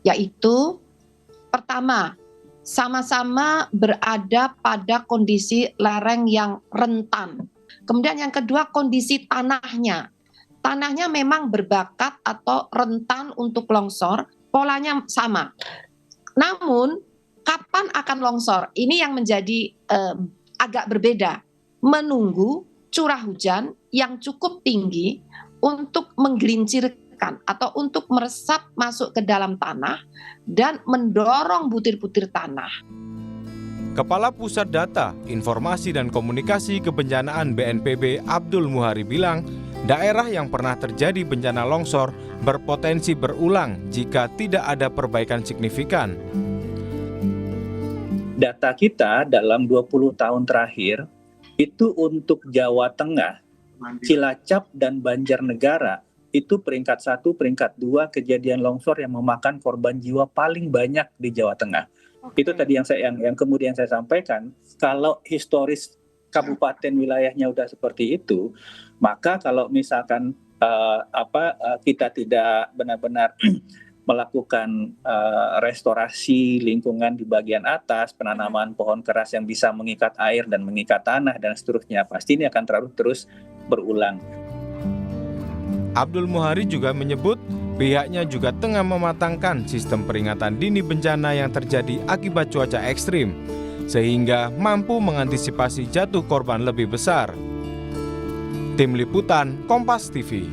yaitu pertama, sama-sama berada pada kondisi lereng yang rentan. Kemudian yang kedua, kondisi tanahnya. Tanahnya memang berbakat atau rentan untuk longsor, polanya sama. Namun, kapan akan longsor? Ini yang menjadi agak berbeda. Menunggu curah hujan yang cukup tinggi untuk menggelincirkan atau untuk meresap masuk ke dalam tanah dan mendorong butir-butir tanah. Kepala Pusat Data, Informasi dan Komunikasi Kebencanaan BNPB Abdul Muhari bilang, daerah yang pernah terjadi bencana longsor berpotensi berulang jika tidak ada perbaikan signifikan. Data kita dalam 20 tahun terakhir itu untuk Jawa Tengah, Cilacap dan Banjarnegara itu peringkat 1, peringkat 2 kejadian longsor yang memakan korban jiwa paling banyak di Jawa Tengah. Itu tadi yang kemudian saya sampaikan, kalau historis kabupaten wilayahnya udah seperti itu, maka kalau misalkan kita tidak benar-benar melakukan restorasi lingkungan di bagian atas, penanaman pohon keras yang bisa mengikat air dan mengikat tanah dan seterusnya, pasti ini akan terus berulang. Abdul Muhari juga menyebut pihaknya juga tengah mematangkan sistem peringatan dini bencana yang terjadi akibat cuaca ekstrim, sehingga mampu mengantisipasi jatuh korban lebih besar. Tim Liputan Kompas TV.